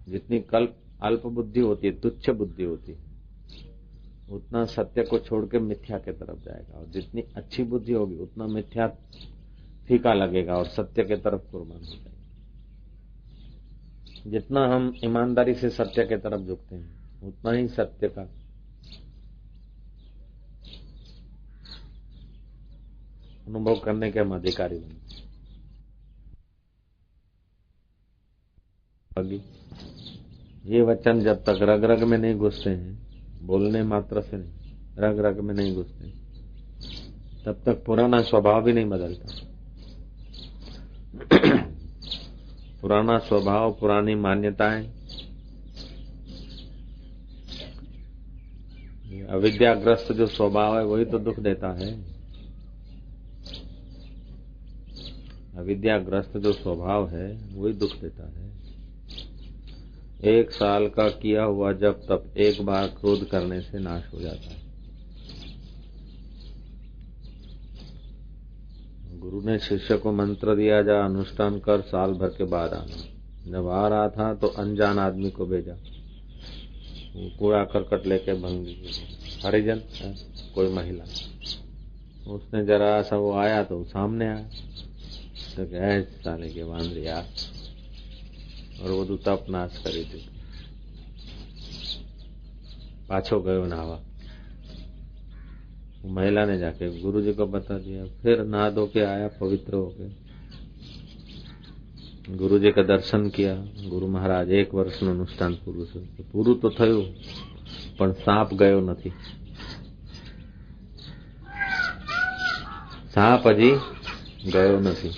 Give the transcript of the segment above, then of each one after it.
जितनी कल्प अल्प बुद्धि होती है, तुच्छ बुद्धि होती है, उतना सत्य को छोड़ के मिथ्या के तरफ जाएगा, और जितनी अच्छी बुद्धि होगी उतना मिथ्या फीका लगेगा और सत्य के तरफ कुर्बान हो जाएगा। जितना हम ईमानदारी से सत्य के तरफ झुकते हैं, उतना ही सत्य का अनुभव करने के हम अधिकारी बनते हैं। ये वचन जब तक रग रग में नहीं घुसते हैं, बोलने मात्र से नहीं, रग रग में नहीं घुसते, तब तक पुराना स्वभाव भी नहीं बदलता। पुराना स्वभाव, पुरानी मान्यताएं, अविद्याग्रस्त जो स्वभाव है वही तो दुख देता है। अविद्याग्रस्त जो स्वभाव है वही दुख देता है। 1 साल का किया हुआ जब तब एक बार क्रोध करने से नाश हो जाता है। गुरु ने शिष्य को मंत्र दिया, जा अनुष्ठान कर, साल भर के बाद आना। जब आ रहा था तो अनजान आदमी को भेजा, वो कूड़ा करकट लेके भंगी, हरिजन कोई महिला, उसने जरा सा वो आया तो सामने आया तो क्या साले के वांदरी यार, और वो तप नाश करी थी। पाछो गयो नावा। महिला ने जाके गुरु जी को बता दिया, फिर नहा धो के आया पवित्र होके, गुरु जी का दर्शन किया। गुरु महाराज 1 વર્ષનું अनुष्ठान પૂરું તો થયું, પણ સાપ ગયો નથી। સાપ હજી ગયો નથી,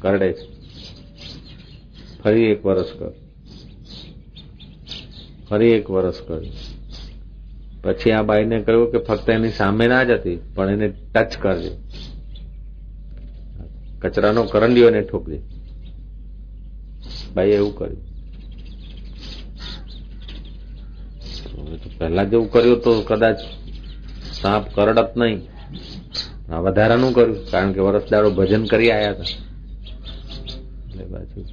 કરડે છે। ફરી 1 વર્ષ કર, ફરી 1 વર્ષ કર્યું। પછી આ બાઈને કહ્યું કે ફક્ત એની સામે ના જતી, પણ એને ટચ કરજે, કચરાનો કરંડિયો એને ઠોકજે। ભાઈ એવું કર્યું। પહેલા જેવું કર્યું તો કદાચ સાપ કરડત નહીં, વધારાનું કર્યું, કારણ કે વર્ષ દાડો ભજન કરી આવ્યા હતા, એટલે પાછું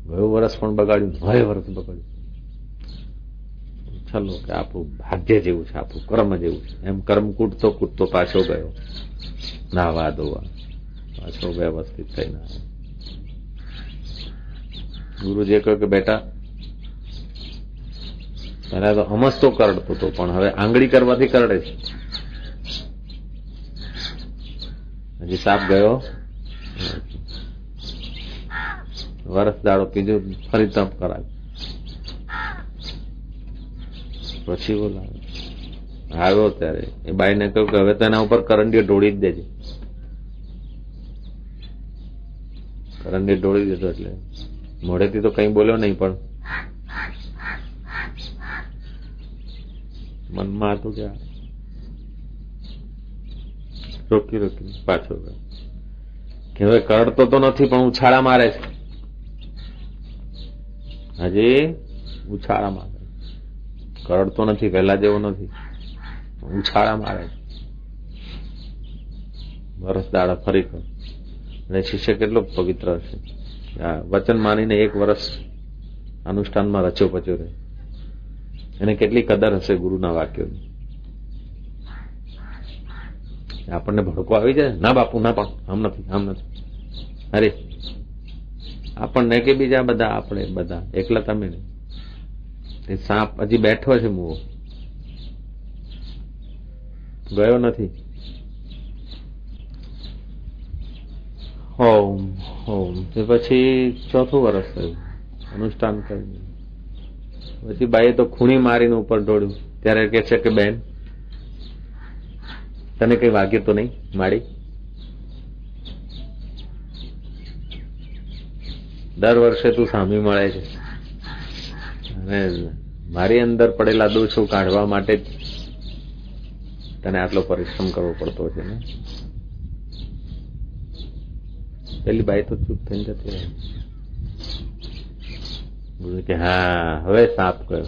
ગયું વર્ષ પણ બગાડ્યું, હવે વર્ષ બગાડ્યું। ચલો કે આપણું ભાગ્ય જેવું છે, આપણું કર્મ જેવું છે, એમ કર્મ કૂટતો કૂટતો પાછો ગયો નાવા ધોવા, પાછો વ્યવસ્થિત થઈને આવ્યો। ગુરુજીએ કહ્યું કે બેટા પહેલા તો અમસ્તો કરડતો હતો, પણ હવે આંગળી કરવાથી કરડે છે, હજી સાપ ગયો। વર્ષ દાડો કીધું, ફરી તપ કરાવ્યું। પછી બોલાવ્યો, આવ્યો ત્યારે એ બાઈને કહ્યું કે હવે તો એના ઉપર કરંડીઓ ઢોળી જ દેજે। કરંડી ઢોળી દીધો, એટલે મોઢેથી તો કઈ બોલ્યો નહીં, પણ મનમાં હતું કે રોકી રોકી પાછો ગયો કે હવે કરડતો તો નથી, પણ ઉછાળા મારે છે, હજી ઉછાળા મારે, કરડતો નથી, પહેલા જેવો નથી, ઉછાળા મારે છે। વર્ષ દાડા ફરી કર, અને શિષ્ય કેટલો પવિત્ર હશે, વચન માનીને 1 વર્ષ અનુષ્ઠાનમાં રચ્યો પચ્યો રહે, એને કેટલી કદર હશે ગુરુના વાક્યોની। આપણને ભડકો આવી જાય, ના બાપુ ના, પણ આમ નથી, આમ નથી, અરે આપણને કે બીજા બધા, આપણે બધા, એકલા તમે નહીં। તે સાપ હજી બેઠો છે, મુવો ગયો નથી। ઓમ ઓમ તે પછી 4થું વર્ષ થયું અનુષ્ઠાન કરીને। પછી બાઈએ તો ખૂણી મારીને ઉપર ઢોળ્યું, ત્યારે કે છે કે બેન તને કઈ વાગ્યું તો નહીં માડી? દર વર્ષે તું સામી મળે છે, અને મારી અંદર પડેલા દોષો કાઢવા માટે જ તને આટલો પરિશ્રમ કરવો પડતો છે ને। પેલી બાઈ તો ચૂપ થઈને જતી રહી। ગુરુ કે હા હવે સાપ ગયો।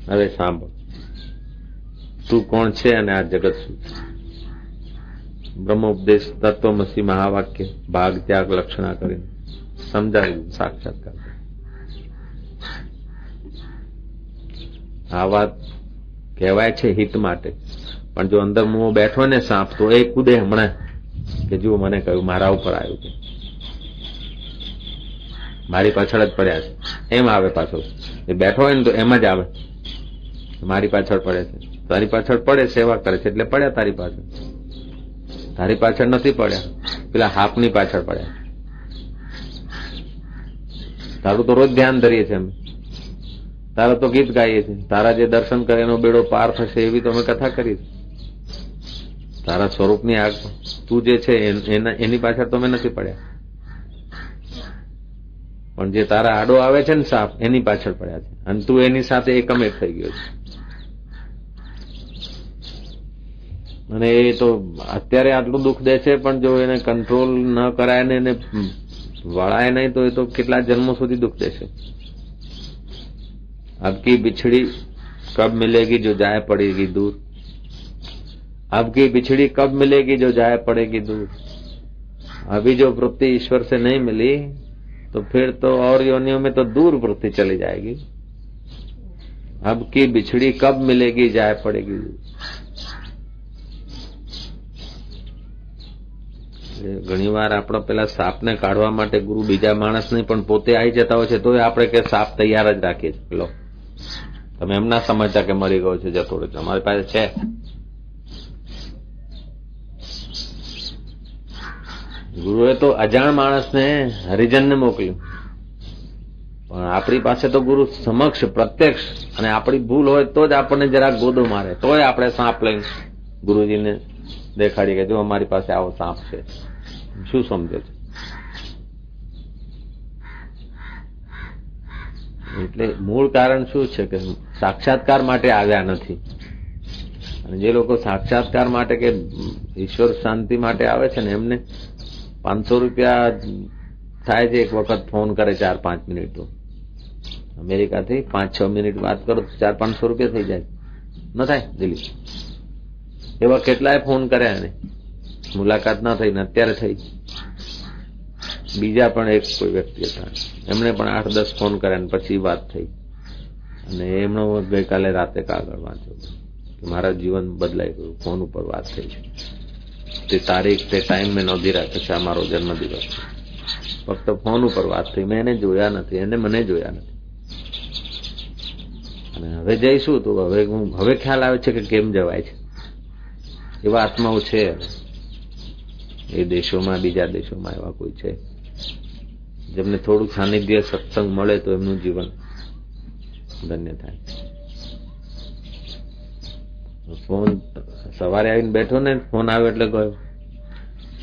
હવે સાંભળ, તું કોણ છે અને આ જગત શું છે? બ્રહ્મોપદેશ તત્વમસી મહાવાક્ય ભાગ ત્યાગ લક્ષણા કરીને સમજાવ્યું સાક્ષાત્કાર. આ વાત કહેવાય છે હિત માટે, પણ જો અંદર મોં બેઠો ને સાપ તો એ કૂદે હમણાં કે જુઓ મને કહ્યું મારા ઉપર આવ્યું છે, મારી પાછળ જ પડ્યા છે, એમ આવે પાછો. એ બેઠો હોય ને તો એમ જ આવે મારી પાછળ પડે છે, તારી પાછળ પડે સેવા કરે છે એટલે પડ્યા તારી પાછળ. તારી પાછળ નથી પડ્યા, પેલા હાપની પાછળ પડ્યા. તારું તો રોજ ધ્યાન ધરીએ છીએ અમે, તારા તો ગીત ગાઈએ છીએ, તારા જે દર્શન કરે એનો બેડો પાર થશે એવી તો અમે કથા કરી. તારા સ્વરૂપની આગ તું જે છે એની પાછળ તો અમે નથી પડ્યા, પણ જે તારા આડો આવે છે ને સાપ એની પાછળ પડ્યા છે, અને તું એની સાથે એકમેક થઈ ગયો છે. અને એ તો અત્યારે આટલું દુઃખ દે છે, પણ જો એને કંટ્રોલ ન કરાય ને એને વળાય નહીં તો એ તો કેટલા જન્મો સુધી દુઃખ દેશે. अब की बिछड़ी कब मिलेगी जो जाए पड़ेगी दूर, अब की बिछड़ी कब मिलेगी जो जाए पड़ेगी दूर. अभी जो वृत्ति ईश्वर से नहीं मिली तो फिर तो और योनियों में तो दूर वृत्ति चली जाएगी. अब की बिछड़ी कब मिलेगी जाए पड़ेगी दूर. ઘણી વાર આપણે પેલા સાપને કાઢવા માટે ગુરુ બીજા માણસ નહીં પણ પોતે આવી જતા હોય છે, તો આપણે કે સાપ તૈયાર જ રાખીએ છીએ. લો તમે એમ ના સમજતા કે મરી ગયો છે જતો રહ્યો, અમારી પાસે છે. ગુરુએ તો અજાણ માણસને હરિજનને મોકલ્યું, પણ આપણી પાસે તો ગુરુ સમક્ષ પ્રત્યક્ષ, અને આપણી ભૂલ હોય તો જ આપણને જરાક ગોદો મારે, તોય આપણે સાપ લઈને ગુરુજીને દેખાડી કે જો અમારી પાસે આવો સાપ છે. શું સમજે છે? એટલે મૂળ કારણ શું છે કે સાક્ષાત્કાર માટે આવ્યા નથી. અને જે લોકો સાક્ષાત્કાર માટે કે ઈશ્વર શાંતિ માટે આવે છે ને એમને 500 રૂપિયા થાય છે એક વખત ફોન કરે 4-5 મિનિટનો. અમેરિકાથી 5-6 મિનિટ વાત કરો તો 400-500 રૂપિયા થઈ જાય, ન થાય દિલીપ? એવા કેટલાય ફોન કર્યા એને, મુલાકાત ના થઈ ને અત્યારે થઈ. બીજા પણ એક કોઈ વ્યક્તિ હતા, એમણે પણ 8-10 ફોન કર્યા ને પછી વાત થઈ. અને એમનો ગઈકાલે રાતે કાગળ વાંચ્યો કે મારા જીવન બદલાઈ ગયું, ફોન ઉપર વાત થઈ છે. તે તારીખ તે ટાઈમ મેં નોંધી રાખ્યો છે, આ મારો જન્મદિવસ છે. ફક્ત ફોન ઉપર વાત થઈ, મેં એને જોયા નથી, એને મને જોયા નથી. અને હવે જઈશું તો હવે ખ્યાલ આવે છે કે કેમ જવાય છે. એવા આત્માઓ છે એ દેશોમાં, બીજા દેશોમાં એવા કોઈ છે જેમને થોડું સાનિધ્ય સત્સંગ મળે તો એમનું જીવન ધન્ય થાય. ફોન સવારે આવીને બેઠો ને, ફોન આવ્યો એટલે ગયો.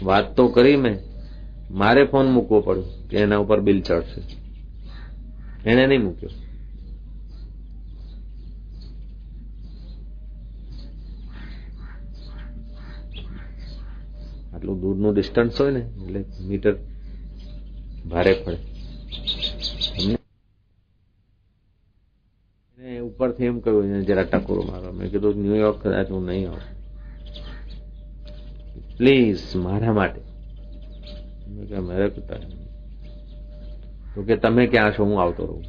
વાત તો કરી મેં, મારે ફોન મૂકવો પડ્યો કે એના ઉપર બિલ ચડશે, એને નહીં મૂક્યો. આટલું દૂરનું ડિસ્ટન્સ હોય ને એટલે મીટર ભારે પડે. ઉપરથી એમ કહ્યું જરા ટકોરો મારો. મેં કીધું ન્યુયોર્ક કદાચ હું નહીં આવું, પ્લીઝ મારા માટે. મેરે પિતા તો કે તમે ક્યાં છો, હું આવતો રહું.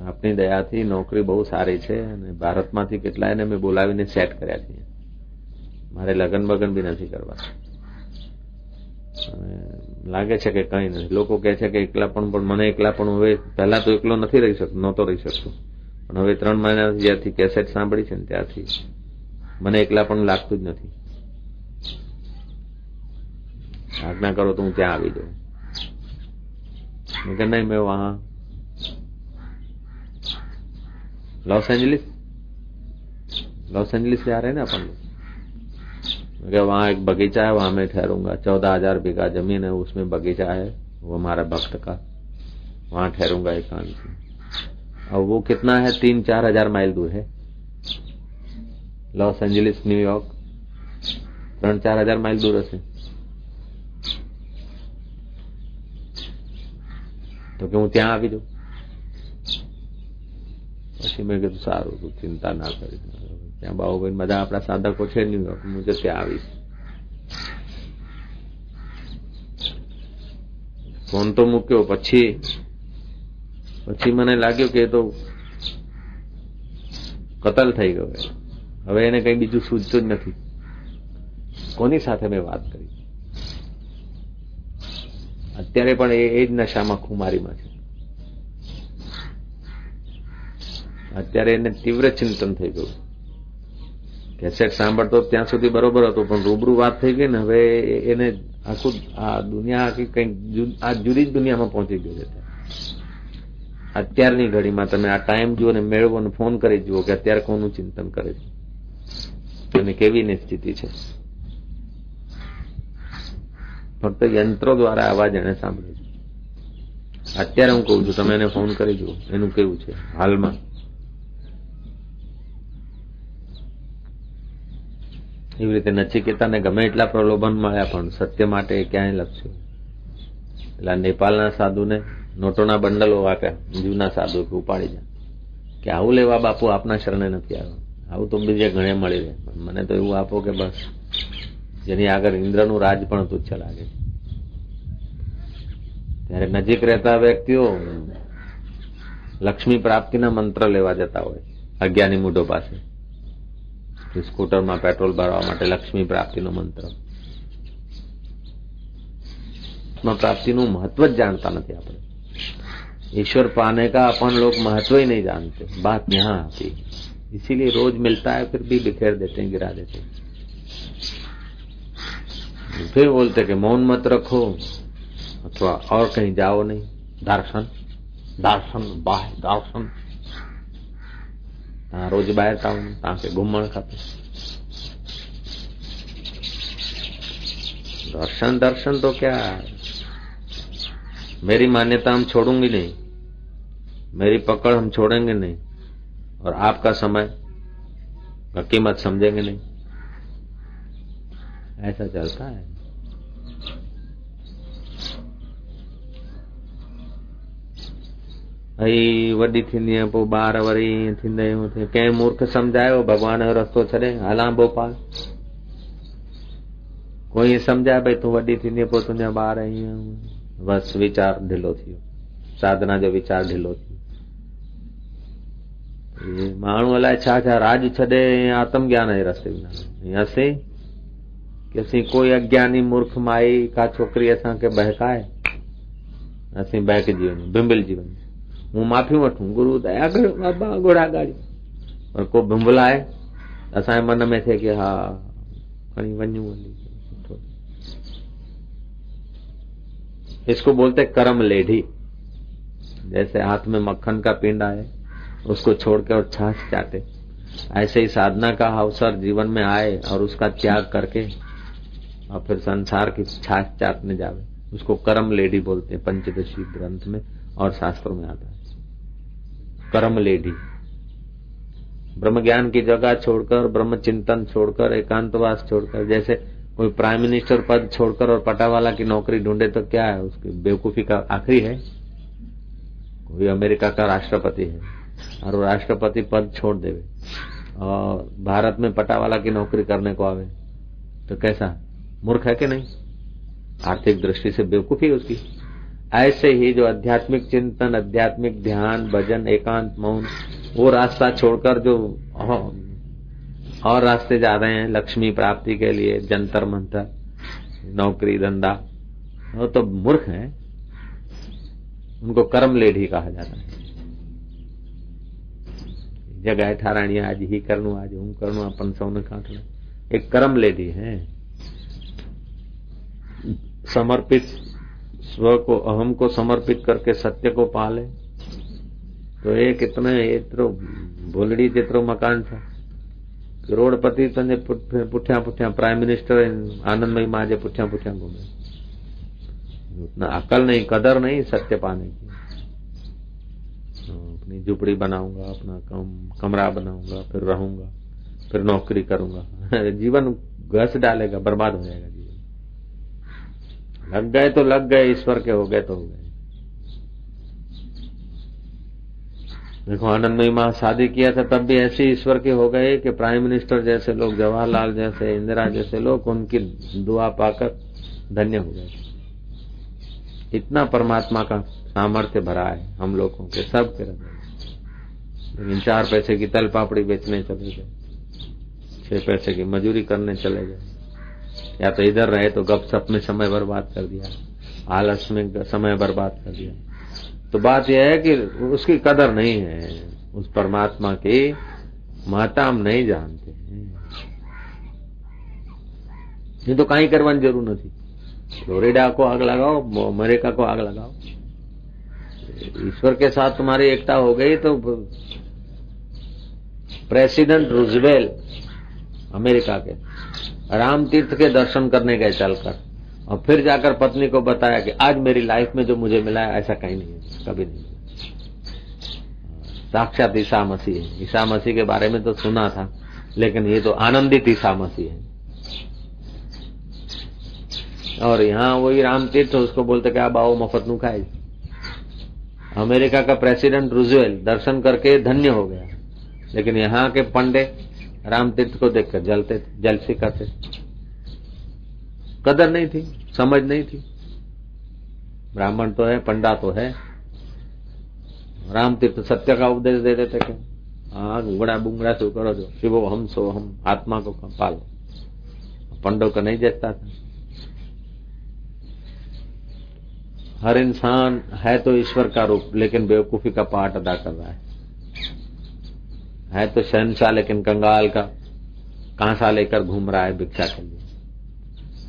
આપની દયાથી નોકરી બહુ સારી છે અને ભારતમાંથી કેટલાયને મેં બોલાવીને સેટ કર્યા છે. મારે લગન બગન બી નથી કરવા. લાગે છે કે કઈ નથી. લોકો કહે છે કે એકલા પણ મને એકલા પણ હવે, પહેલા તો એકલો નથી રહી શકતો, નહોતો રહી શકતો, પણ હવે 3 મહિના જ્યારથી કેસેટ સાંભળી છે ને ત્યારથી મને એકલા પણ લાગતું જ નથી. આજ્ઞા કરો તો હું ત્યાં આવી જાઉં. મેં કહ્યું નહીં, મેં વહાં लॉस एंजलिस जा रहे हैं ना अपन लोग, वहाँ एक बगीचा है, वहां मैं ठहरूंगा. 14,000 बीघा जमीन है, उसमें बगीचा है, वो हमारा भक्त का, वहां ठहरूंगा एकांत में. और वो कितना है, 3-4 हजार माइल दूर है. लॉस एंजलिस न्यूयॉर्क 3-4 हजार माइल दूर હશે. તો કે હું ત્યાં આવી જાઉં. પછી મેં કીધું સારું, તું ચિંતા ના કરી. ત્યાં બાબુભાઈ બધા આપણા સાધકો છે ન્યુયોર્ક, હું તો ત્યાં આવીશ. ફોન તો મૂક્યો. પછી મને લાગ્યું કે એ તો કતલ થઈ ગયો. હવે એને કઈ બીજું સૂઝતું જ નથી. કોની સાથે મેં વાત કરી? અત્યારે પણ એ જ નશામાં ખુમારીમાં છે. અત્યારે એને તીવ્ર ચિંતન થઈ ગયું. કેસેટ સાંભળતો ત્યાં સુધી બરોબર હતો, પણ રૂબરૂ વાત થઈ ગઈ ને હવે એને આખું આ દુનિયા આખી કઈક આ જુદી જ દુનિયામાં પહોંચી ગયું છે. અત્યારની ઘડીમાં તમે આ ટાઈમ જુઓ ને મેળવો ને ફોન કરી જુઓ કે અત્યારે કોનું ચિંતન કરે છે અને કેવી નિશ્ચિતિ છે. ફક્ત યંત્રો દ્વારા અવાજ એને સાંભળ્યો છે. અત્યારે હું કહું છું, તમે એને ફોન કરી જુઓ એનું કેવું છે હાલમાં. એવી રીતે નચિકેતાને ગમે એટલા પ્રલોભન મળ્યા પણ સત્ય માટે ક્યાંય લક્ષ્યો. એટલે નેપાળના સાધુને નોટોના બંડલો આપ્યા, જૂના સાધુ કે ઉપાડી જાય કે આવું લેવા બાપુ આપના શરણે નથી આવ્યો, આવું તો બીજે ઘણે મળી રહે, મને તો એવું આપો કે બસ જેની આગળ ઇન્દ્રનું રાજ પણ તુચ્છ લાગે. ત્યારે નજીક રહેતા વ્યક્તિઓ લક્ષ્મી પ્રાપ્તિના મંત્ર લેવા જતા હોય અજ્ઞાની મૂઢો પાસે. સ્કૂટરમાં પેટ્રોલ ભરવા માટે લક્ષ્મી પ્રાપ્તિનો મંત્ર. પ્રાપ્તિનું મહત્વ જ જાણતા નથી આપણે. ईश्वर पाने का अपन लोग महत्व ही नहीं जानते. बात यहाँ आती है. इसीलिए रोज मिलता है फिर भी बिखेर देते हैं, गिरा देते हैं. फिर बोलते कि मौन मत रखो अथवा और कहीं जाओ नहीं. दर्शन दर्शन बाह्य दर्शन. रोज बाहर था के घूमण खाते. दर्शन दर्शन तो क्या है? मेरी मान्यता हम छोड़ूंगी नहीं, मेरी पकड़ हम छोड़ेंगे नहीं, और आपका समय का कीमत समझेंगे नहीं. ऐसा चलता है. वड्डी थींदी पोइ ॿार वरी ईअं थींदा आहियूं. कंहिं मूर्ख सम्झायो भॻवान जो रस्तो छॾे हलां भोपाल. कोई सम्झाए भई तूं वॾी थींदी पोइ तुंहिंजा ॿार ईअं. बस वीचार ढिलो थी वियो, साधना जो वीचार ढिलो थी वियो. माण्हू अलाए छा छा राज छॾे आत्म ज्ञान जे रस्ते में. असीं कि असीं कोई अज्ञानी मूर्ख माई का छोकिरी असांखे बहकाए असीं बहकजी वञूं, बिंबिलजी वञूं. हूं माफ़ी वठूं, गुरू दया कयो बाबा घोड़ा गाड़ी, पर को बिंबलाए असांजे मन में थिए कि हा खणी वञूं. इसको बोलते कर्म लेढ़ी. जैसे हाथ में मक्खन का पिंड आए उसको छोड़ के और छाछ चाटे, ऐसे ही साधना का अवसर जीवन में आए और उसका त्याग करके और फिर संसार की छाछ चाटने जावे, उसको कर्म लेढ़ी बोलते हैं. पंचदशी ग्रंथ में और शास्त्रों में आता है कर्म लेढ़ी. ब्रह्म ज्ञान की जगह छोड़कर, ब्रह्म चिंतन छोड़कर, एकांतवास छोड़कर, जैसे कोई प्राइम मिनिस्टर पद छोड़कर और पटावाला की नौकरी ढूंढे तो क्या है, उसकी बेवकूफी का आखिरी है. कोई अमेरिका का राष्ट्रपति है और वो राष्ट्रपति पद छोड़ देवे और भारत में पटावाला की नौकरी करने को आवे तो कैसा मूर्ख है कि नहीं? आर्थिक दृष्टि से बेवकूफी उसकी. ऐसे ही जो आध्यात्मिक चिंतन, आध्यात्मिक ध्यान, भजन, एकांत, मौन, वो रास्ता छोड़कर जो और रास्ते जा रहे हैं लक्ष्मी प्राप्ति के लिए, जंतर मंतर, नौकरी धंधा, वो तो मूर्ख हैं. उनको कर्म लेढ़ी कहा जाता है. जगह ठाराणी आज ही करनू, आज हूं करनू, अपन सौने काटना, एक कर्म लेढ़ी है. समर्पित स्व को, अहम को समर्पित करके सत्य को पाले तो ये कितने एतरो भोलड़ी जेतरो मकान था. करोड़पति तने पुठिया पुठिया प्राइम मिनिस्टर आनंदमयी मां जे पुठिया पुठिया घूमे. उतना अकल नहीं, कदर नहीं सत्य पाने की. अपनी झुपड़ी बनाऊंगा, अपना कमरा बनाऊंगा, फिर रहूंगा, फिर नौकरी करूंगा. जीवन घस डालेगा, बर्बाद हो जाएगा जीवन. लग गए तो लग गए, ईश्वर के हो गए तो हो गए. देखो आनंदमयी माँ शादी किया था तब भी ऐसे ईश्वर के हो गए कि प्राइम मिनिस्टर जैसे लोग, जवाहरलाल जैसे, इंदिरा जैसे लोग उनकी दुआ पाकर धन्य हो गए। इतना परमात्मा का सामर्थ्य भरा है हम लोगों के सब के हृदय। लेकिन 4 पैसे की तल पापड़ी बेचने चले गए, 6 पैसे की मजूरी करने चले गए, या तो इधर रहे तो गपशप में समय बर्बाद कर दिया, आलस में समय बर्बाद कर दिया। तो बात यह है कि उसकी कदर नहीं है, उस परमात्मा की महत्ता हम नहीं जानते हैं। ये तो कहीं करवानी जरूर नहीं। फ्लोरिडा को आग लगाओ, अमेरिका को आग लगाओ, ईश्वर के साथ तुम्हारी एकता हो गई तो प्रेसिडेंट रूजवेल्ट अमेरिका के राम तीर्थ के दर्शन करने गए चलकर, और फिर जाकर पत्नी को बताया कि आज मेरी लाइफ में जो मुझे मिला है ऐसा कहीं नहीं है, कभी नहीं। साक्षात ईसा मसीह है। ईसा मसीह के बारे में तो सुना था, लेकिन ये तो आनंदित ईसा मसीह है। और यहाँ वही राम तीर्थ उसको बोलते कि आप आओ मफत नु खाए। अमेरिका का प्रेसिडेंट रूजवेल्ट दर्शन करके धन्य हो गया, लेकिन यहाँ के पंडे राम तीर्थ को देखकर जलते थे, जलसी करते। कदर नहीं थी, समझ नहीं थी। ब्राह्मण तो है, पंडा तो है। राम तीर्थ सत्य का उपदेश दे देते कि हाँ गुंगड़ा बुंगड़ा सो करो, जो शिवो हम सो हम, आत्मा को पालो। पंडों को नहीं जचता था। हर इंसान है तो ईश्वर का रूप, लेकिन बेवकूफी का पाठ अदा कर रहा है तो शहंशाह लेकिन कंगाल का कांसा लेकर घूम रहा है भिक्षा के लिए।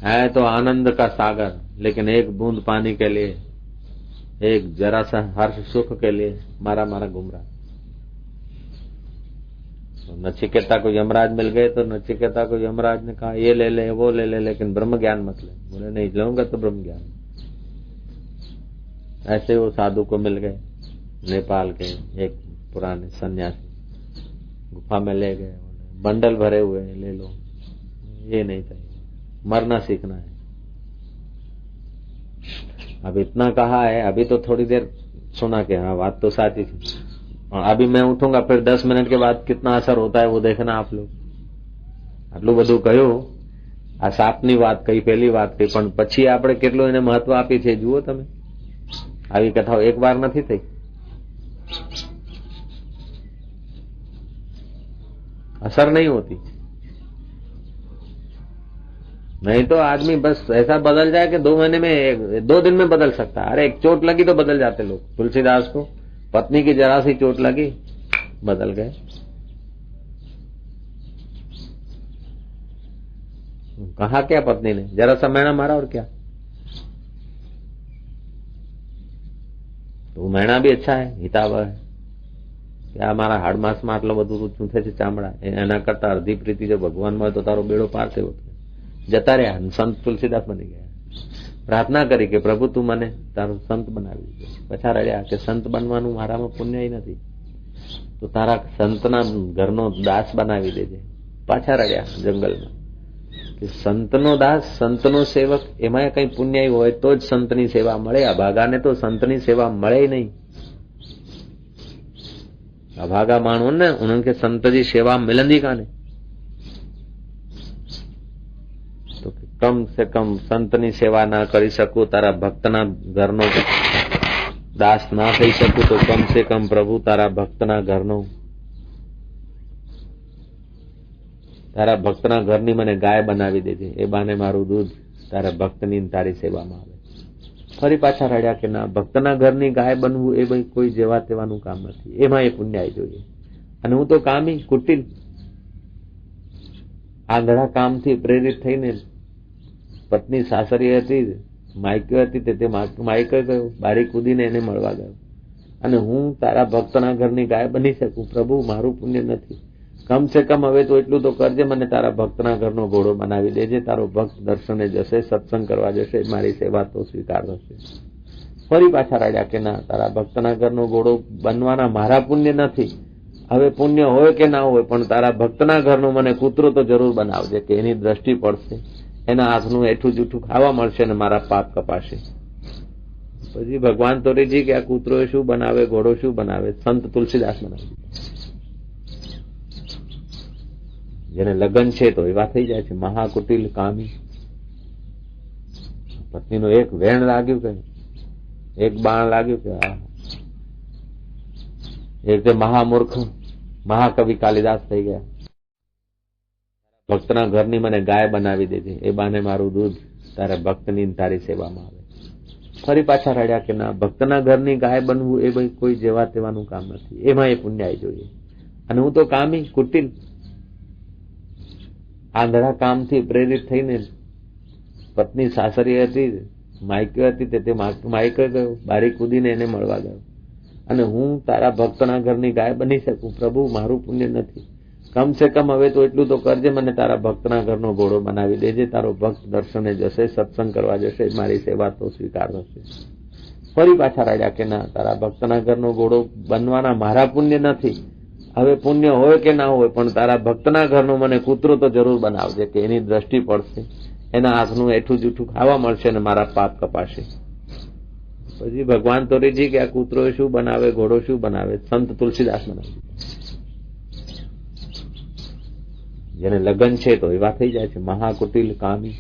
है तो आनंद का सागर, लेकिन एक बूंद पानी के लिए, एक जरा सा हर्ष सुख के लिए मारा मारा घूम रहा है। तो नचिकेता को यमराज मिल गए तो नचिकेता को यमराज ने कहा ये ले ले वो ले ले, लेकिन ब्रह्म ज्ञान मत ले। बोले नहीं लूंगा तो ब्रह्म ज्ञान। ऐसे वो साधु को मिल गए, नेपाल के एक पुराने सन्यासी, गुफा में ले गए। बंडल भरे हुए हैं, ले लो। ये नहीं चाहिए, मरना सीखना है। अब इतना कहा है, अभी तो थोड़ी देर सुना के हाँ बात तो साची थी। अभी मैं उठूंगा फिर 10 मिनट के बाद कितना असर होता है वो देखना आप लोग। આટલું બધું કહ્યું, આ સાપની વાત કહી, પહેલી વાત કહી, પણ પછી આપણે કેટલું એને મહત્વ આપી છે જુઓ તમે। આવી કથાઓ એક વાર નથી થઈ। असर नहीं होती। नहीं तो आदमी बस ऐसा बदल जाए कि 2 महीने में 2 दिन में बदल सकता है। अरे एक चोट लगी तो बदल जाते लोग। तुलसीदास को पत्नी की जरा सी चोट लगी, बदल गए। कहा क्या पत्नी ने, जरा सा मैना मारा और क्या। तो मैना भी अच्छा है, हितावह है। क्या हमारा हाड़ मास में आटलो બધું ચૂંથે છે ચામડા, એના કરતા અડધી પ્રીતિ જો ભગવાન માં તો તારો બેડો પાર થયો। જતા રહ્યા, સંત તુલસીદાસ બની ગયા। પ્રાર્થના કરી કે પ્રભુ તું મને તારો સંત બનાવી દે। પછા રડ્યા કે સંત બનવાનું મારામાં પુણ્ય નથી, તો તારા સંતના ઘરનો દાસ બનાવી દેજે। પાછા રડ્યા જંગલમાં કે સંતનો દાસ, સંતનો સેવક, એમાં કઈ પુણ્ય હોય તો જ સંતની સેવા મળે। આ ભાગાને તો સંતની સેવા મળે નહીં। अभागा माण्हू ने उनके संत जी सेवा मिलंदी काने। तो कम से कम संतनी सेवा ना करी सकूं, तारा भक्तना घरनो दास ना थई सकूं, तो कम से कम प्रभु तारा भक्तना घरनो, तारा भक्तना घरनी मने गाय बनावी देजे। ए बाने मारू दूध तारा भक्तनी तारी सेवा में आवे। फरी पाछा रड्या के ना, भक्तना घरनी गाय बनવું એ ભાઈ કોઈ જેવા તેવાનું કામ નથી। એમાં એ પુણ્ય જોઈએ। અને હું તો કામી કુટિલ આંધળા કામથી પ્રેરિત થઈને પત્ની સાસરી હતી, માયકે હતી, તે માયકે ગયો, બારી કૂદીને એને મળવા ગયો। અને હું તારા ભક્તના ઘરની ગાય બની શકું, પ્રભુ મારું પુણ્ય નથી। कम से कम हवे तो एटलू तो करजे, मने तारा भक्तना घरनो घोड़ो बनावी देजे। तारो भक्त दर्शने जशे, सत्संग करवा जशे, मारी सेवा तो स्वीकार करशे। फरी पाछा रड्या के ना, तारा भक्तना घरनो घोड़ो बनवाना मारा पुण्य नथी। हवे पुण्य होय के ना होय, पण तारा भक्तना घरनो मने कूतरो तो जरूर बनावजे के एनी दृष्टि पड़शे, एना हाथनुं एठुं जूठुं खावा मळशे ने मारा पाप कपाशे। પછી ભગવાન તોરીજી કે આ કૂતરો શું બનાવે, ઘોડો શું બનાવે, સંત તુલસીદાસ બનાવી જેને લગન છે તો એવા થઈ જાય છે મહાકુટિલ કામી. પત્નીનું એક વેણ લાગ્યું કે એક બાણ લાગ્યું કે એક તે મહામૂર્ખ મહાકવિ કાલિદાસ થઈ ગયા. ભક્તના ઘરની મને ગાય બનાવી દેજે, એ બાને મારું દૂધ તારા ભક્તની તારી સેવામાં આવે. ફરી પાછા રડ્યા કે ના, ભક્તના ઘરની ગાય બનવું એ ભાઈ કોઈ જેવા તેવાનું કામ નથી, એમાં એ પુણ્યાય જોઈએ. અને હું તો કામી કુટિલ આંધળા કામથી પ્રેરિત થઈને પત્ની સાસરી હતી, માયકે હતી, તે માયકે ગયો, બારી કૂદીને એને મળવા ગયો. અને હું તારા ભક્તના ઘરની ગાય બની શકું? પ્રભુ મારું પુણ્ય નથી, કમ સે કમ હવે તો એટલું તો કરજે, મને તારા ભક્તના ઘરનો ઘોડો બનાવી દેજે. તારો ભક્ત દર્શને જશે, સત્સંગ કરવા જશે, મારી સેવા તો સ્વીકાર થશે. ફરી પાછા રાડ્યા કે ના, તારા ભક્તના ઘરનો ઘોડો બનવાના મારા પુણ્ય નથી. હવે પુણ્ય હોય કે ના હોય, પણ તારા ભક્તના ઘરનો મને કૂતરો તો જરૂર બનાવજે, કે એની દ્રષ્ટિ પડશે, એના હાથનું એઠું જૂઠું ખાવા મળશે અને મારા પાપ કપાશે. પછી ભગવાન તોરીજી કે આ કૂતરો શું બનાવે, ઘોડો શું બનાવે, સંત તુલસીદાસ બનાવી જેને લગન છે તો એવા થઈ જાય છે મહાકુટિલ કામી.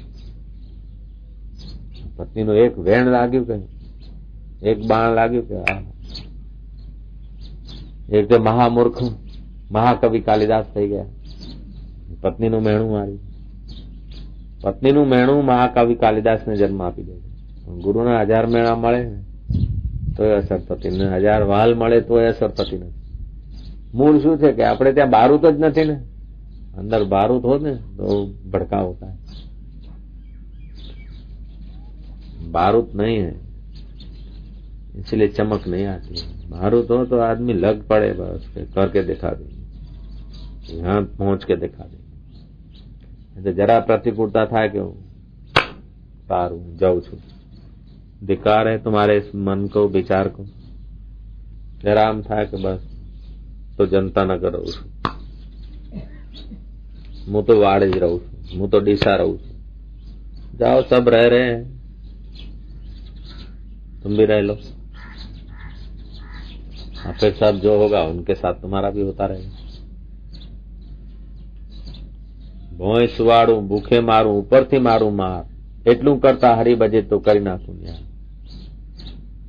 પત્નીનું એક વેણ લાગ્યું કે એક બાણ લાગ્યું કે એક તે મહામૂર્ખ મહાકવિ કાલિદાસ થઈ ગયા. પત્નીનું મેણું માર્યું. પત્નીનું મેણું મહાકવિ કાલિદાસને જન્મ આપી દે. ગુરુના 1000 મેળા મળે તોય અસર થતી નથી, 1000 વાલ મળે તોય અસર થતી નથી. મૂળ શું છે કે આપણે ત્યાં બારૂદ જ નથી ને, अंदर बारूद हो ने तो भड़का होता है, बारूद नहीं है इसलिए चमक नहीं आती है. बारूद हो तो आदमी लग पड़े, बस करके दिखा दे, यहाँ पहुंच के दिखा दे. तो जरा प्रतिकूलता था कि सारू जाऊं छू, धिकार है तुम्हारे इस मन को, विचार को. जरा आम था कि बस तो जनता न करो, હું તો વાડ જ રહું છું, હું તો ડીસા રહું છું. जाओ सब रह रहे हैं, तुम भी रह लो, फिर सब जो होगा उनके साथ तुम्हारा भी होता रहेगा. ભોંય સુવાડું, ભૂખે મારું, ઉપરથી મારું માર, એટલું કરતા हरि बजे तो કરી નાખું यार.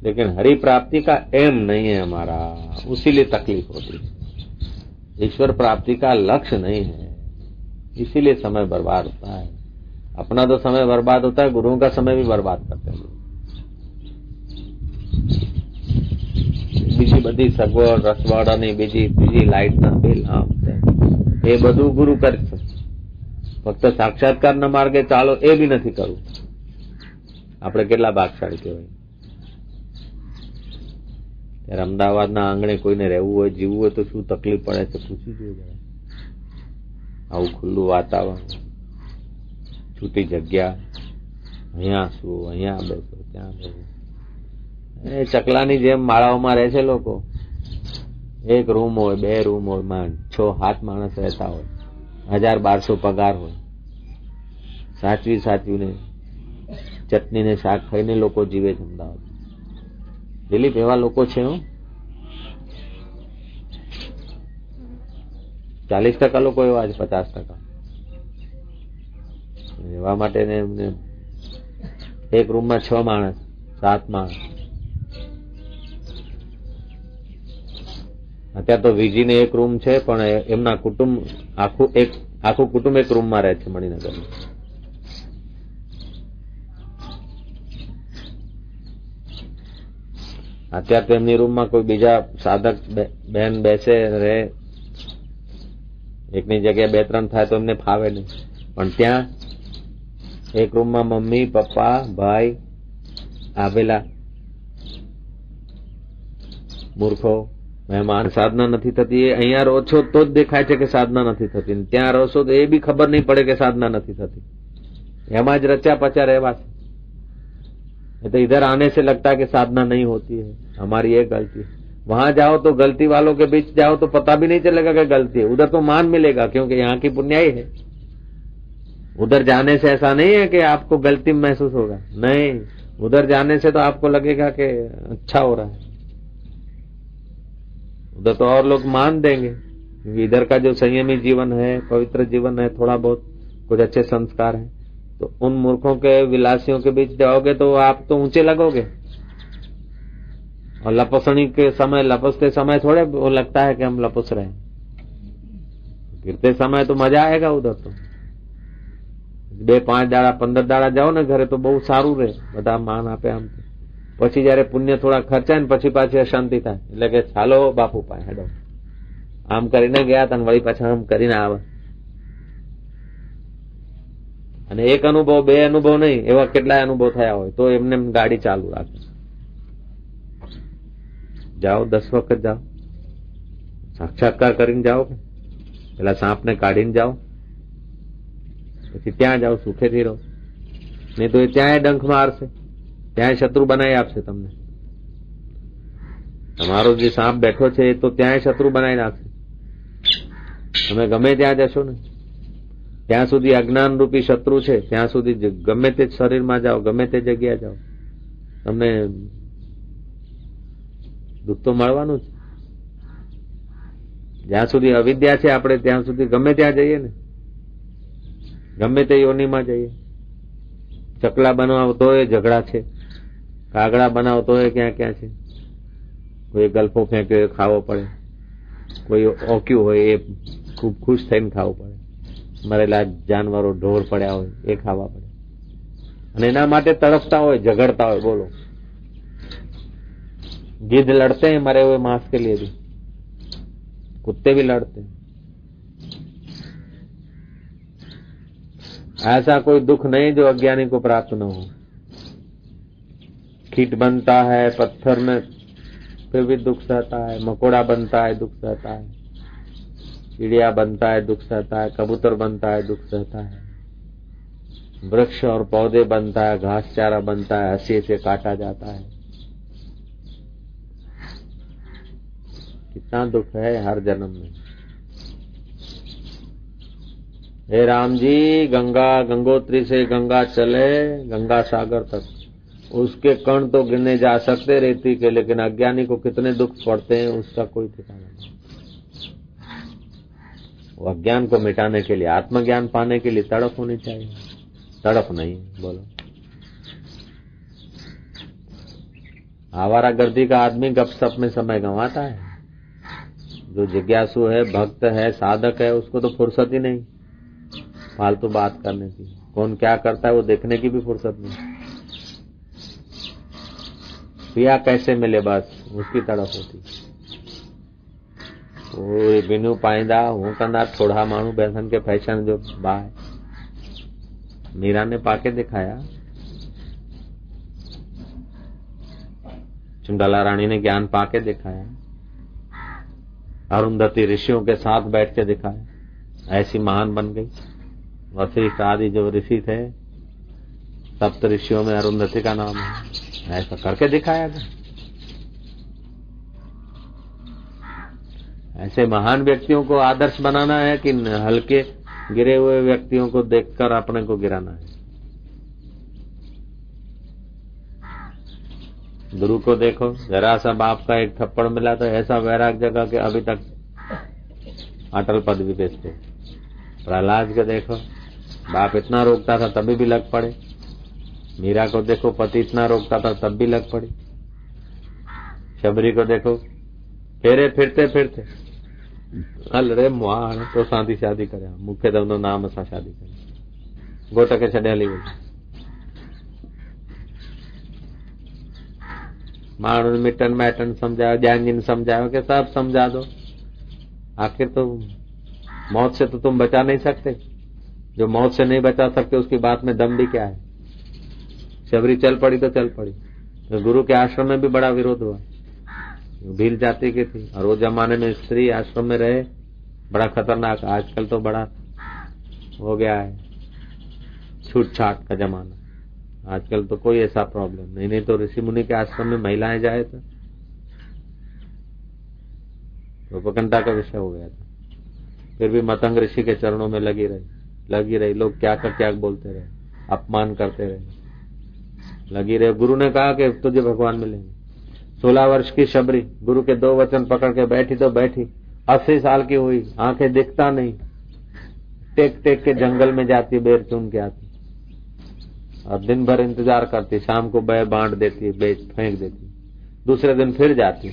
लेकिन हरि प्राप्ति का एम नहीं है हमारा, उसीलिए तकलीफ होती है. ईश्वर प्राप्ति का लक्ष्य नहीं है, इसीलिए समय बर्बाद होता है. अपना तो समय बर्बाद होता है, गुरुओं का समय भी बर्बाद करते हैं. બીજી બધી સગવડ રસવાડાની બીજી ત્રીજી લાઇટના બિલ આમ એ બધું ગુરુ કરશે. ફક્ત સાક્ષાત્કારના માર્ગે ચાલો એ બી નથી કરવું. આપણે કેટલા ભાગશાળી કહેવાય. ત્યારે અમદાવાદના આંગણે કોઈને રહેવું હોય, જીવવું હોય તો શું તકલીફ પડે છે પૂછી જોઈએ. આવું ખુલ્લું વાતાવરણ, છૂટી જગ્યા, અહીંયા શું, અહીંયા બેસો, ત્યાં બેસો. એ ચકલાની જેમ માળાઓમાં રહે છે લોકો. એક રૂમ હોય, 2 રૂમ હોય, માંડ 6-7 માણસ રહેતા હોય, 1000-1200 પગાર હોય. સાચવીને ચટણી ને શાક ખાઈને લોકો જીવે છે અમદાવાદ. દિલીપ એવા લોકો છે. 40% લોકો એવા છે, 50%. એવા માટે એમને એક રૂમમાં 6 માણસ 7 માણસ. અત્યારે તો વીજીને એક રૂમ છે, પણ એમના કુટુંબ આખું કુટુંબ એક રૂમમાં રહે છે મણિનગરમાં. અત્યારે તો એમની રૂમમાં કોઈ બીજા સાધક બહેન બેસે રહે, એકની જગ્યાએ 2-3 થાય તો એમને ફાવે નહીં. પણ ત્યાં એક રૂમમાં મમ્મી, પપ્પા, ભાઈ આવેલા મૂર્ખો, મહેમાન. સાધના નથી થતી. અહીંયા રહો છો તો જ દેખાય છે કે સાધના નથી થતી, ત્યાં રહો છો તો એ બી ખબર નહીં પડે કે સાધના નથી થતી. એમાં જ રચ્યા પચ્યા રહેવા છે. तो इधर आने से लगता है कि साधना नहीं होती है, हमारी ये गलती है. वहां जाओ तो गलती वालों के बीच जाओ तो पता भी नहीं चलेगा कि गलती है. उधर तो मान मिलेगा क्योंकि यहाँ की पुण्याई है. उधर जाने से ऐसा नहीं है कि आपको गलती महसूस होगा, नहीं, उधर जाने से तो आपको लगेगा कि अच्छा हो रहा है, उधर तो और लोग मान देंगे, क्योंकि इधर का जो संयमी जीवन है, पवित्र जीवन है, थोड़ा बहुत कुछ अच्छे संस्कार हैं, तो उन मूर्खों के विलासियों के बीच जाओगे तो आप तो ऊंचे लगोगे। और लपसणी के समय, लपसते समय थोड़े वो लगता है कि हम लपस रहे हैं, गिरते समय तो मजा आएगा उधर तो। 2-5 દાડા 15 દાડા જાઓ ને ઘરે તો બહુ સારું રહે, બધા માન આપે આમ। પછી જયારે પુણ્ય થોડા ખર્ચાય ને પછી પાછી અશાંતિ થાય, એટલે કે ચાલો બાપુ પાસે હેડો, આમ કરીને ગયા તા વળી પાછા આમ કરીને આવે। અને એક અનુભવ, 2 અનુભવ નહીં, એવા કેટલાય અનુભવ થયા હોય તો એમને ગાડી ચાલુ રાખે। જાઓ 10 વખત જાઓ, સાક્ષાત્કાર કરીને જાઓ, પેલા સાપને કાઢીને જાઓ, પછી ત્યાં જાઓ, સુખેથી રહો। નહીં તો એ ત્યાંય ડંખ મારશે, ત્યાંય શત્રુ બનાવી આપશે તમને। તમારો જે સાપ બેઠો છે એ તો ત્યાંય શત્રુ બનાવી નાખશે। તમે ગમે ત્યાં જશો ને ત્યાં સુધી અજ્ઞાન રૂપી શત્રુ છે, ત્યાં સુધી ગમે તે શરીરમાં જાઓ, ગમે તે જગ્યાએ જાઓ, તમને દુઃખ તો મળવાનું જ। જ્યાં સુધી અવિદ્યા છે આપણે ત્યાં સુધી ગમે ત્યાં જઈએ ને, ગમે તે યોનિમાં જઈએ, ચકલા બનાવો તોય ઝઘડા છે, કાગડા બનાવો તોય ક્યાં ક્યાં છે, કોઈ ગલ્ફો ફેંક્યો એ ખાવો પડે, કોઈ ઓક્યું હોય એ ખૂબ ખુશ થઈને ખાવું પડે, મરેલા જાનવરો ઢોર પડ્યા હોય એ ખાવા પડે, અને એના માટે તડપતા હોય, ઝઘડતા હોય। બોલો, गिद्ध लड़ते हैं मरे हुए मांस के लिए भी, कुत्ते भी लड़ते हैं। ऐसा कोई दुख नहीं जो अज्ञानी को प्राप्त न हो। कीट बनता है पत्थर में, फिर भी दुख सहता है, मकोड़ा बनता है दुख सहता है, चिड़िया बनता है दुख सहता है, कबूतर बनता है दुख सहता है, वृक्ष और पौधे बनता है, घास चारा बनता है, हंसी से काटा जाता है। कितना दुख है हर जन्म में। हे राम जी, गंगा गंगोत्री से गंगा चले गंगा सागर तक, उसके कण तो गिने जा सकते रेती के, लेकिन अज्ञानी को कितने दुख पड़ते हैं उसका कोई ठिकाना नहीं। वो अज्ञान को मिटाने के लिए, आत्मज्ञान पाने के लिए तड़प होनी चाहिए, तड़प नहीं। बोलो, आवारागर्दी का आदमी गपशप में समय गंवाता है, जो जिज्ञासु है, भक्त है, साधक है, उसको तो फुर्सत ही नहीं फालतू बात करने की। कौन क्या करता है वो देखने की भी फुर्सत नहीं। पिया कैसे मिले बस उसकी तड़प होती। बिनु पाइंदा हूं कंदा थोड़ा मानू बैसन के फैशन जो बाय मीरा ने पाके दिखाया, चुंडला रानी ने ज्ञान पाके दिखाया, अरुंधति ऋषियों के साथ बैठ के दिखाया, ऐसी महान बन गई। वशिष्ठ आदि जो ऋषि थे, सप्त ऋषियों में अरुंधति का नाम है, ऐसा करके दिखाया था। ऐसे महान व्यक्तियों को आदर्श बनाना है कि हल्के गिरे हुए व्यक्तियों को देखकर अपने को गिराना है। गुरु को देखो, जरा सा बाप का एक थप्पड़ मिला तो ऐसा वैराग जगह के अभी तक अटल पदवी बेचते। प्रहलाद को देखो, बाप इतना रोकता था तभी भी लग पड़े। मीरा को देखो, पति इतना रोकता था तब भी लग पड़ी। शबरी को देखो, फेरे फिरते फिरते हल रे मुआण तो शादी शादी करे, मुख्य दमनो नाम असा शादी करे, गोटके छड़ेली बोली। माण्हू मिटन मैटन समझाओ, ज्ञान समझाओ कि सब समझा दो, आखिर तो मौत से तो तुम बचा नहीं सकते। जो मौत से नहीं बचा सकते उसकी बात में दम भी क्या है। शबरी चल पड़ी तो चल पड़ी। तो गुरु के आश्रम में भी बड़ा विरोध हुआ, भील जाति की थी, और वो जमाने में स्त्री आश्रम में रहे बड़ा खतरनाक। आजकल तो बड़ा हो गया है छूट छाट का जमाना, आजकल तो कोई ऐसा प्रॉब्लम नहीं। नहीं तो ऋषि मुनि के आश्रम में महिलाएं जाए तो प्रोपगंडा का विषय हो गया था। फिर भी मतंग ऋषि के चरणों में लगी रही। लोग क्या कर क्या बोलते रहे, अपमान करते रहे। लगी रहे। गुरु ने कहा कि तुझे भगवान मिलेंगे। 16 वर्ष की शबरी गुरु के 2 वचन पकड़ के बैठी तो बैठी, 80 साल की हुई, आंखें दिखता नहीं, टेक टेक के जंगल में जाती, बेर चुन के आती और दिन भर इंतजार करती। शाम को बैर बांट देती, बेच फेंक देती, दूसरे दिन फिर जाती।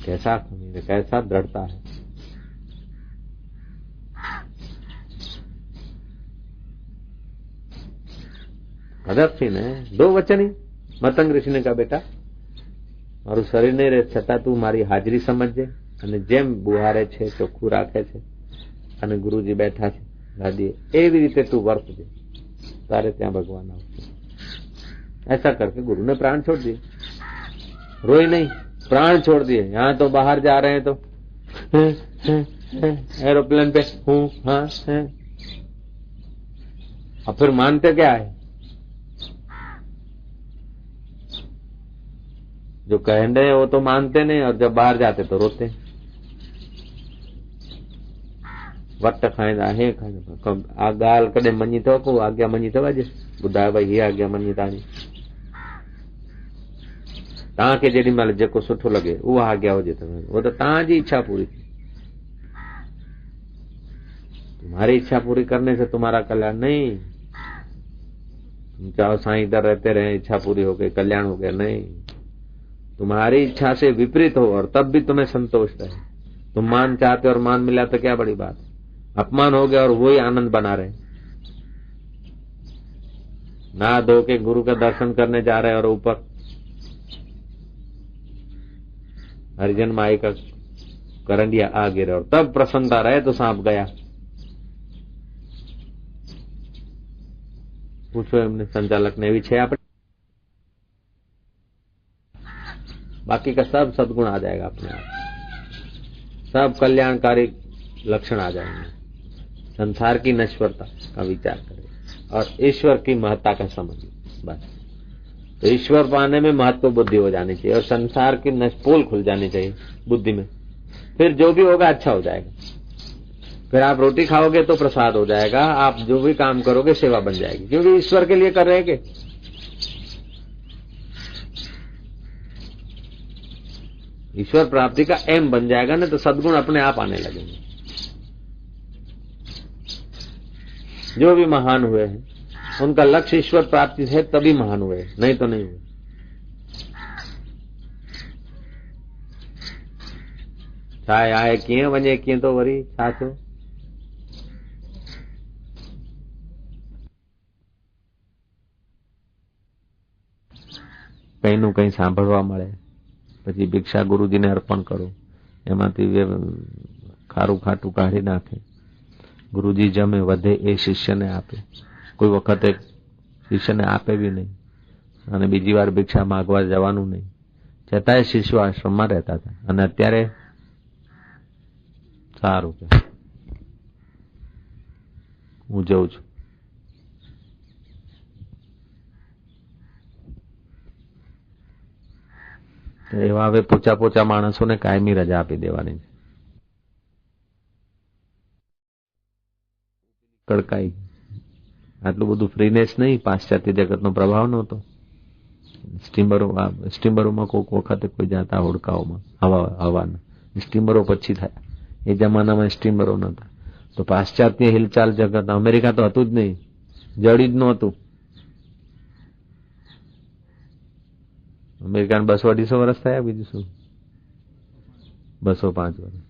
कैसा खमीर, कैसा दृढ़ता है। गजब थी ने 2 वचन ही मतंग ऋषि ने कहा, बेटा મારું શરીર નહીં રહે છતાં તું મારી હાજરી સમજજે અને જેમ બુહારે છે ચોખ્ખું રાખે છે અને ગુરુજી બેઠા છે ગાદીએ, એવી રીતે તું વર્તજે, તારે ત્યાં ભગવાન આવશે। ऐसा करके गुरु ने प्राण छोड़ दिए। रोई नहीं, प्राण छोड़ दिए। यहाँ तो बाहर जा रहे हैं तो एरोप्लेन पे हूँ, हाँ है, और फिर मानते क्या है? जो कह रहे हैं वो तो मानते नहीं, और जब बाहर जाते तो रोते। वट खाईंदा हे आ गाल कदे मनी तो को आज्ञा मनी तो जे बुधाए भाई ये आज्ञा मनी तानी तव्हां खे जेॾी महिल जेको सुठो लॻे उहा आज्ञा हुजे तव्हां, वो तो तव्हांजी इच्छा पूरी थी। तुम्हारी इच्छा पूरी करने से तुम्हारा कल्याण नहीं। तुम चाहो साईं इधर रहते रहे, इच्छा पूरी हो गई, कल्याण हो गया, नहीं। तुम्हारी इच्छा से विपरीत हो और तब भी तुम्हें संतोष रहे। तुम मान चाहते और मान मिला तो क्या बड़ी बात, अपमान हो गया और वही आनंद बना रहे। नहा धो के गुरु का दर्शन करने जा रहे और ऊपर हरिजन माई का करंडिया आ गिरे और तब प्रसन्नता रहे तो सांप गया। पूछो एमने संचालक ने, एवी छे आपने? बाकी का सब सद्गुण आ जाएगा अपने आप, सब कल्याणकारी लक्षण आ जाएंगे। संसार की नश्वरता का विचार करें और ईश्वर की महत्ता का समझिए, बस। तो ईश्वर पाने में महत्व बुद्धि हो जानी चाहिए और संसार की पोल खुल जानी चाहिए बुद्धि में। फिर जो भी होगा अच्छा हो जाएगा। फिर आप रोटी खाओगे तो प्रसाद हो जाएगा, आप जो भी काम करोगे सेवा बन जाएगी, क्योंकि ईश्वर के लिए कर रहे हैं। ईश्वर प्राप्ति का एम बन जाएगा ना, तो सद्गुण अपने आप आने लगेंगे। जो भी महान हुए हैं उनका लक्ष्य ईश्वर प्राप्ति है, तभी महान हुए, नहीं तो नहीं हुए। चाहे आए किए वने किए तो वरी साचो। કઈનું કઈ સાંભળવા મળે, પછી ભિક્ષા ગુરુજીને અર્પણ કરો, એમાંથી ખારું ખાટું કાઢી નાખે, ગુરુજી જમે વધે એ શિષ્યને આપે, કોઈ વખતે શિષ્યને આપે બી નહીં, અને બીજી વાર ભિક્ષા માંગવા જવાનું નહીં, છતાંય શિષ્યો આશ્રમમાં રહેતા હતા। અને અત્યારે સારું કે હું જઉં છું। એવા હવે પોચા પોચા માણસોને કાયમી રજા આપી દેવાની છે। કડકાઈ આટલું બધું ફ્રીનેસ નહીં, પાશ્ચાત્ય જગતનો પ્રભાવ નહોતો। સ્ટીમરોમાં કોઈક વખતે કોઈ જાતા હોડકાઓમાં હવાના સ્ટીમરો પછી થયા, એ જમાનામાં સ્ટીમરો નહોતા। તો પાશ્ચાત્ય હિલચાલ જગત, અમેરિકા તો હતું જ નહીં, જડી જ નહોતું। અમેરિકાને 200-250 વર્ષ થયા, બીજું શું, 205 વર્ષ।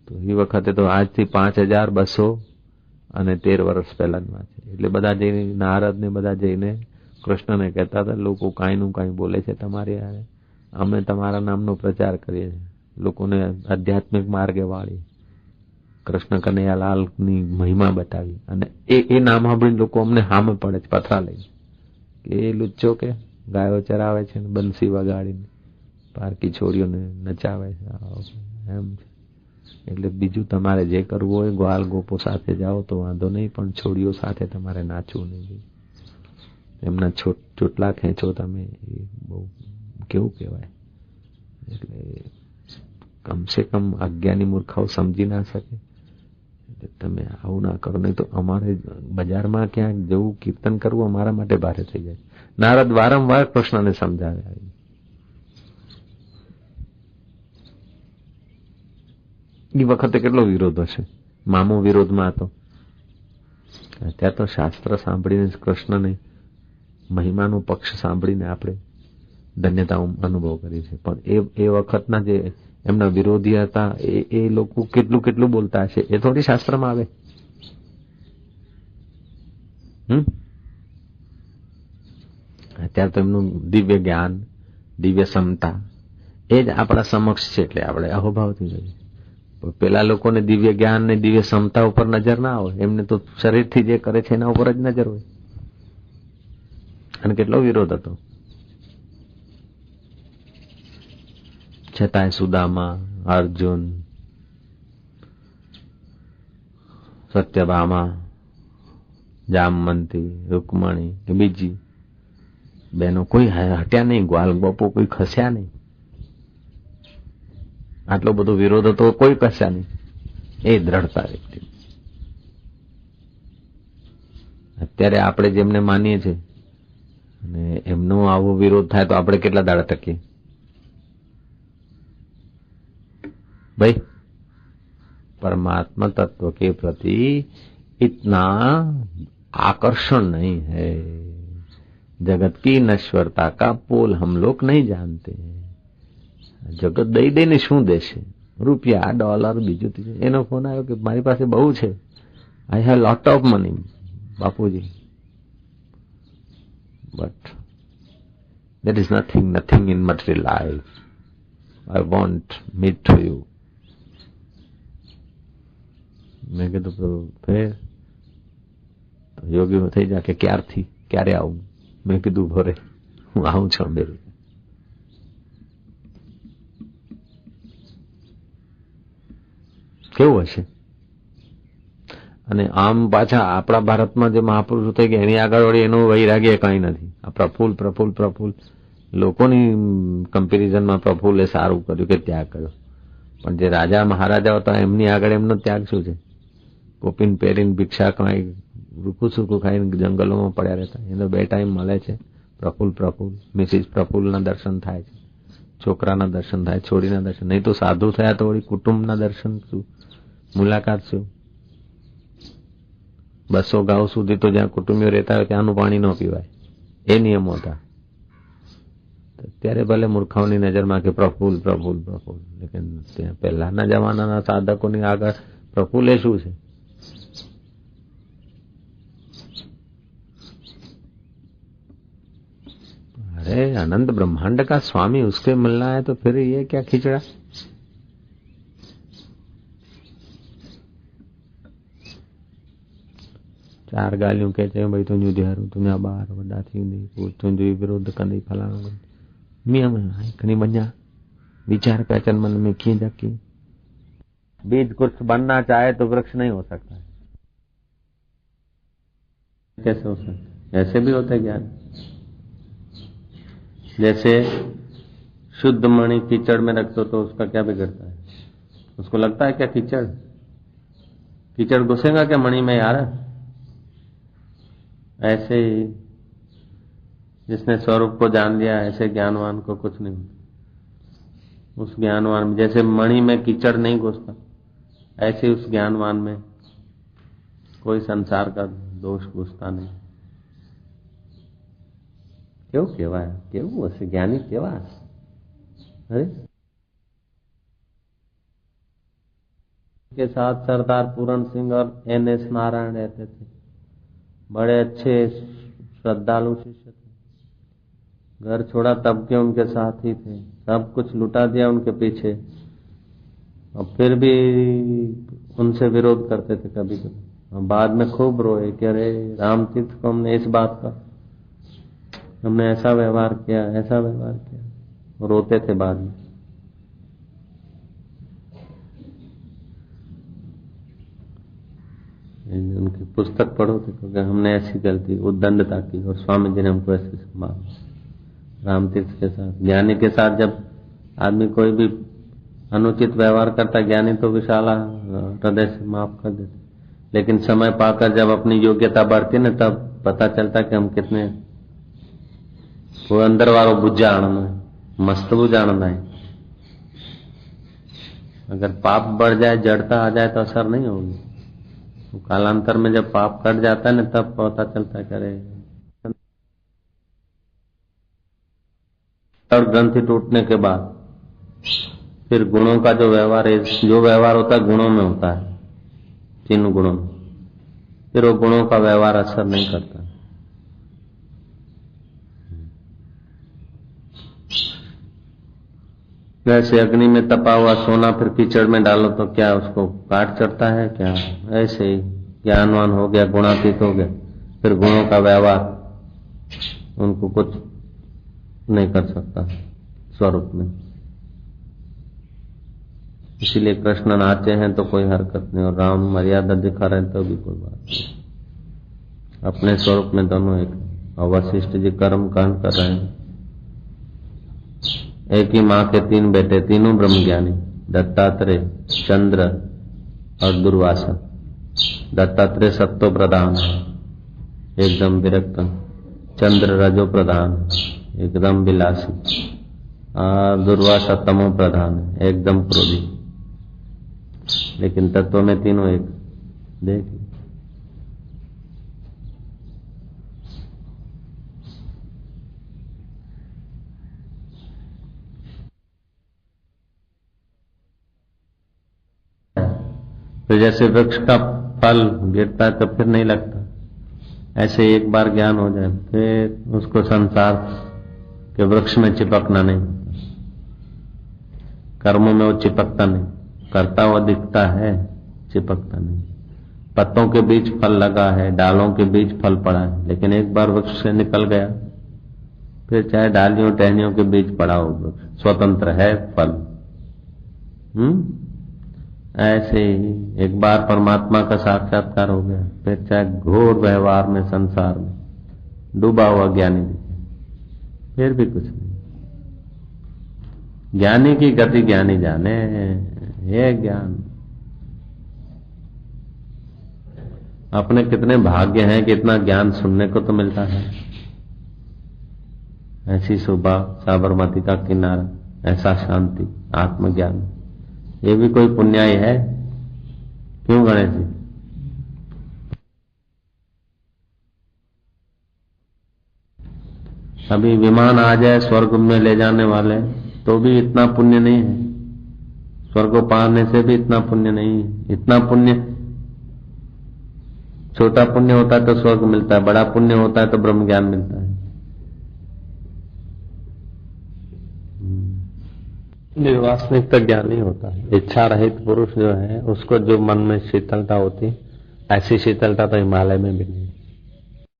તો એ વખતે તો આજથી 5213 વર્ષ પહેલાની વાત છે। એટલે બધા જઈને નારદ ને બધા જઈને કૃષ્ણને કહેતા હતા, લોકો કાંઈનું કાંઈ બોલે છે તમારે યારે, અમે તમારા નામનો પ્રચાર કરીએ છીએ, લોકોને આધ્યાત્મિક માર્ગે વાળી, કૃષ્ણ કનૈયાલાલની મહિમા બતાવી। અને એ નામ સાંભળીને લોકો અમને સામે પડે છે પથરા લઈને, કે એ લુચ્ચો કે ગાયો ચરાવે છે ને બંસી વગાડીને પારકી છોડીઓને નચાવે છે, એમ છે। એટલે બીજું તમારે જે કરવું હોય ગ્વાલ ગોપો સાથે જાઓ તો વાંધો નહીં, પણ છોડીઓ સાથે તમારે નાચવું નહીં, એમના ચોટલા ખેંચો તમે, એ બહુ કેવું કહેવાય। એટલે કમસે કમ અજ્ઞાની મૂર્ખાઓ સમજી ના શકે, તમે આવું ના કરો, નહીં તો અમારે બજારમાં ક્યાંક જવું, કીર્તન કરવું અમારા માટે ભારે થઈ જાય. નારદ વારંવાર કૃષ્ણને સમજાવે. એ વખતે કેટલો વિરોધ હશે, મામો વિરોધમાં હતો. ત્યાં તો શાસ્ત્ર સાંભળીને કૃષ્ણને મહિમાનો પક્ષ સાંભળીને આપણે ધન્યતા અનુભવ કરી છે. પણ એ વખતના જે એમના વિરોધી હતા એ લોકો કેટલું કેટલું બોલતા હશે, એ થોડી શાસ્ત્રમાં આવે. અત્યારે તો એમનું દિવ્ય જ્ઞાન, દિવ્ય ક્ષમતા એ જ આપણા સમક્ષ છે, એટલે આપણે અહોભાવથી જોઈએ. પેલા લોકોને દિવ્ય જ્ઞાન ને દિવ્ય ક્ષમતા ઉપર નજર ના હોય, એમને તો શરીરથી જે કરે છે એના ઉપર જ નજર હોય. અને કેટલો વિરોધ હતો, છતાંય સુદામા, અર્જુન, સત્યભામા, જામવંતી, રૂકમણી કે બીજી બહેનો કોઈ હટ્યા નહીં, ગ્વાલ બાપુ કોઈ ખસ્યા નહીં. આટલો બધો વિરોધ હતો, કોઈ ખસ્યા નહીં. એ દ્રઢતા વ્યક્તિ. અત્યારે આપણે જેમને માનીએ છીએ અને એમનો આવો વિરોધ થાય તો આપણે કેટલા દાડા ટકીએ? भाई परमात्मा तत्व के प्रति इतना आकर्षण नहीं है. जगत की नश्वरता का पोल हम लोग नहीं जानते हैं. जगत दई दઈને શું દેશે? રૂપિયા, ડોલર, બીજું ત્રીજું. એનો ફોન આવ્યો કે મારી પાસે બહુ છે, I have lot of money બાપુજી, but there is nothing in material life. I want meet to you. મેં કીધું ફેર યોગી થઈ જા કે ક્યારથી, ક્યારે આવું? મેં કીધું ભરે હું આવું છું. બે કેવું હશે? અને આમ પાછા આપણા ભારતમાં જે મહાપુરુષો થઈ ગયા એની આગળ વળી એનું વૈરાગ્ય કઈ નથી. આ પ્રફુલ્લ લોકોની કમ્પેરિઝનમાં પ્રફુલ્લે સારું કર્યું કે ત્યાગ કર્યો, પણ જે રાજા મહારાજા હતા એમની આગળ એમનો ત્યાગ શું છે? કોપીન પહેરીને ભિક્ષા કમાઈ રૂકું સૂકું ખાઈને જંગલોમાં પડ્યા રહેતા. એનો 2 ટાઈમ મળે છે. પ્રફુલ્લ મિસિસ પ્રફુલ્લના દર્શન થાય છે, છોકરાના દર્શન થાય, છોડીના દર્શન. નહીં તો સાધુ થયા તો વળી કુટુંબના દર્શન શું, મુલાકાત શું? 200 ગાઉ સુધી તો જ્યાં કુટુંબીઓ રહેતા હોય ત્યાંનું પાણી ન પીવાય, એ નિયમો હતા. ત્યારે ભલે મૂર્ખાઓની નજરમાં કે પ્રફુલ્લ, લેકિન ત્યાં પહેલાના જમાનાના સાધકોની આગળ પ્રફુલ્લ એ શું છે? अरे अनंत ब्रह्मांड का स्वामी उसके मिलना है तो फिर ये क्या खिचड़ा? चार गालियों कहते हैं भाई तुझे ध्यारू, तुझे बाहर वड्डा थी नहीं, तुझे विरोध कंदी फलाणो मियां में कनी बन्या विचार पहचान मन में किए जाके. बीज कुछ बनना चाहे तो वृक्ष नहीं हो सकता है. कैसे हो सकता है? ऐसे भी होता है ज्ञान. जैसे शुद्ध मणि कीचड़ में रख दो तो उसका क्या बिगड़ता है? उसको लगता है क्या कीचड़ घुसेगा क्या मणि में यार? ऐसे ही जिसने स्वरूप को जान लिया, ऐसे ज्ञानवान को कुछ नहीं होता. उस ज्ञानवान में जैसे मणि में कीचड़ नहीं घुसता, ऐसे उस ज्ञानवान में कोई संसार का दोष घुसता नहीं. કેવું કહેવાય? કેવું હશે જ્ઞાની? કેવા હશે? अरे के साथ सरदार पूरन सिंह और NS नारायण रहते थे. बड़े अच्छे श्रद्धालु शिष्य थे. घर छोड़ा तब के उनके साथ ही थे. सब कुछ लुटा दिया उनके पीछे, और फिर भी उनसे विरोध करते थे कभी कभी. बाद में खूब रोए कि अरे रामतीर्थ को हमने इस बात का, हमने ऐसा व्यवहार किया. रोते थे बाद में. उनकी पुस्तक पढ़ो तो क्योंकि हमने ऐसी गलती, उद्दंडता की और स्वामी जी ने हमको ऐसे संभाला. रामतीर्थ के साथ, ज्ञानी के साथ जब आदमी कोई भी अनुचित व्यवहार करता, ज्ञानी तो विशाला हृदय से माफ कर देते. लेकिन समय पाकर जब अपनी योग्यता बढ़ती ना तब पता चलता कि हम कितने वो अंदर वालों बुझा आनंद मस्त बुझा आनंद है। अगर पाप बढ़ जाए, जड़ता आ जाए तो असर नहीं होगी। तो कालांतर में जब पाप कट जाता है ना तब पता चलता है करे। और ग्रंथि टूटने के बाद फिर गुणों का जो व्यवहार है, जो व्यवहार होता है गुणों में होता है, 3 गुणों में, फिर वो गुणों का व्यवहार असर नहीं करता। जैसे अग्नि में तपा हुआ सोना फिर कीचड़ में डालो तो क्या उसको काट चढ़ता है क्या? ऐसे ही ज्ञानवान हो गया, गुणातीत हो गया, फिर गुणों का व्यवहार उनको कुछ नहीं कर सकता स्वरूप में। इसीलिए कृष्ण नाचे हैं तो कोई हरकत नहीं, और राम मर्यादा दिखा रहे हैं तो भी कोई बात नहीं। अपने स्वरूप में दोनों एक। और वशिष्ठ जी कर्म कांड कर रहे हैं। एक ही माँ के 3 बेटे, तीनों ब्रह्मज्ञानी, दत्तात्रेय, चंद्र और दुर्वासा। दत्तात्रेय सत्तो प्रधान है, एकदम विरक्त। चंद्र रजो प्रधान, एकदम विलासी। और दुर्वासा तमो प्रधान है, एकदम क्रोधी। लेकिन तत्व में तीनों एक। देखिए तो जैसे वृक्ष का फल गिरता है तो फिर नहीं लगता, ऐसे एक बार ज्ञान हो जाए फिर उसको संसार के वृक्ष में चिपकना नहीं होता। कर्मों में वो चिपकता नहीं, करता हुआ दिखता है, चिपकता नहीं। पत्तों के बीच फल लगा है, डालों के बीच फल पड़ा है, लेकिन एक बार वृक्ष से निकल गया फिर चाहे डालियों टहनियों के बीच पड़ा हो, वृक्ष स्वतंत्र है फल। ऐसे ही एक बार परमात्मा का साक्षात्कार हो गया फिर चाहे घोर व्यवहार में, संसार में डूबा हुआ ज्ञानी दिखे, फिर भी कुछ नहीं। ज्ञानी की गति ज्ञानी जाने, ये ज्ञान। अपने कितने भाग्य हैं कि इतना ज्ञान सुनने को तो मिलता है। ऐसी सुबह, साबरमती का किनारा, ऐसा शांति, आत्मज्ञान, ये भी कोई पुण्याई है। क्यों गणेश जी? अभी विमान आ जाए स्वर्ग में ले जाने वाले तो भी इतना पुण्य नहीं है, स्वर्ग को पाने से भी इतना पुण्य नहीं है। इतना पुण्य, छोटा पुण्य होता है तो स्वर्ग मिलता है, बड़ा पुण्य होता है तो ब्रह्म ज्ञान मिलता है। निर्वासनिक तो ज्ञान ही होता है। इच्छा रहित पुरुष जो है उसको जो मन में शीतलता होती, ऐसी शीतलता तो हिमालय में भी नहीं।